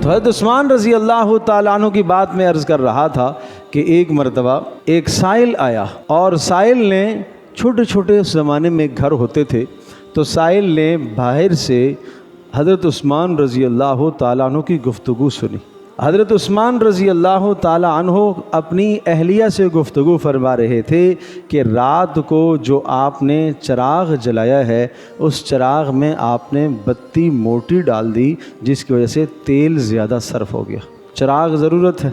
تو حضرت عثمان رضی اللہ تعالیٰ عنہ کی بات میں عرض کر رہا تھا کہ ایک مرتبہ ایک سائل آیا، اور سائل نے چھوٹے چھوٹے اس زمانے میں گھر ہوتے تھے، تو سائل نے باہر سے حضرت عثمان رضی اللہ تعالیٰ عنہ کی گفتگو سنی۔ حضرت عثمان رضی اللہ تعالیٰ عنہ اپنی اہلیہ سے گفتگو فرما رہے تھے کہ رات کو جو آپ نے چراغ جلایا ہے اس چراغ میں آپ نے بتی موٹی ڈال دی، جس کی وجہ سے تیل زیادہ صرف ہو گیا۔ چراغ ضرورت ہے،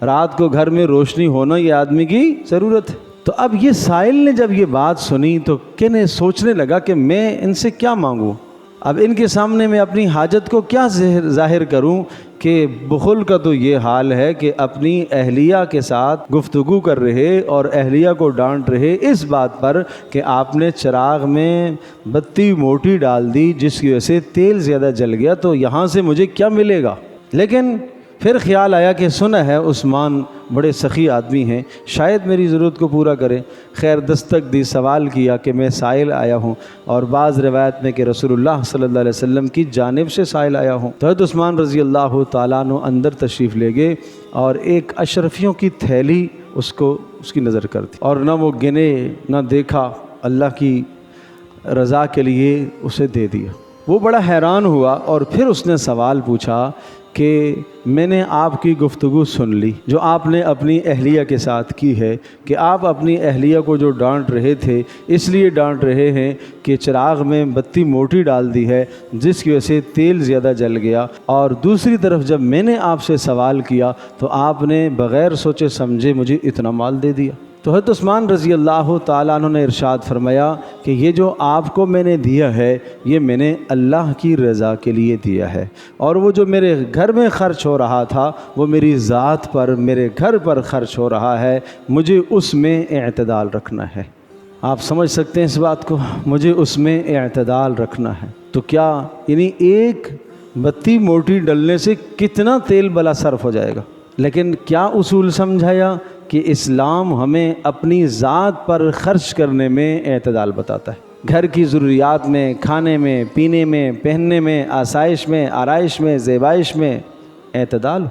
رات کو گھر میں روشنی ہونا یہ آدمی کی ضرورت ہے۔ تو اب یہ سائل نے جب یہ بات سنی تو کہنے سوچنے لگا کہ میں ان سے کیا مانگوں، اب ان کے سامنے میں اپنی حاجت کو کیا ظاہر کروں کہ بخل کا تو یہ حال ہے کہ اپنی اہلیہ کے ساتھ گفتگو کر رہے اور اہلیہ کو ڈانٹ رہے اس بات پر کہ آپ نے چراغ میں بتی موٹی ڈال دی جس کی وجہ سے تیل زیادہ جل گیا، تو یہاں سے مجھے کیا ملے گا۔ لیکن پھر خیال آیا کہ سنا ہے عثمان بڑے سخی آدمی ہیں، شاید میری ضرورت کو پورا کریں۔ خیر دستک دی، سوال کیا کہ میں سائل آیا ہوں، اور بعض روایت میں کہ رسول اللہ صلی اللہ علیہ وسلم کی جانب سے سائل آیا ہوں۔ تو حضرت عثمان رضی اللہ تعالیٰ عنہ اندر تشریف لے گئے اور ایک اشرفیوں کی تھیلی اس کی نظر کر دی، اور نہ وہ گنے نہ دیکھا، اللہ کی رضا کے لیے اسے دے دیا۔ وہ بڑا حیران ہوا اور پھر اس نے سوال پوچھا کہ میں نے آپ کی گفتگو سن لی جو آپ نے اپنی اہلیہ کے ساتھ کی ہے، کہ آپ اپنی اہلیہ کو جو ڈانٹ رہے تھے اس لیے ڈانٹ رہے ہیں کہ چراغ میں بتی موٹی ڈال دی ہے جس کی وجہ سے تیل زیادہ جل گیا، اور دوسری طرف جب میں نے آپ سے سوال کیا تو آپ نے بغیر سوچے سمجھے مجھے اتنا مال دے دیا۔ تو حضرت عثمان رضی اللہ تعالیٰ عنہ نے ارشاد فرمایا کہ یہ جو آپ کو میں نے دیا ہے یہ میں نے اللہ کی رضا کے لیے دیا ہے، اور وہ جو میرے گھر میں خرچ ہو رہا تھا وہ میری ذات پر، میرے گھر پر خرچ ہو رہا ہے، مجھے اس میں اعتدال رکھنا ہے۔ آپ سمجھ سکتے ہیں اس بات کو، مجھے اس میں اعتدال رکھنا ہے۔ تو کیا یعنی ایک بتی موٹی ڈلنے سے کتنا تیل بلا صرف ہو جائے گا، لیکن کیا اصول سمجھایا کہ اسلام ہمیں اپنی ذات پر خرچ کرنے میں اعتدال بتاتا ہے۔ گھر کی ضروریات میں، کھانے میں، پینے میں، پہننے میں، آسائش میں، آرائش میں، زیبائش میں اعتدال۔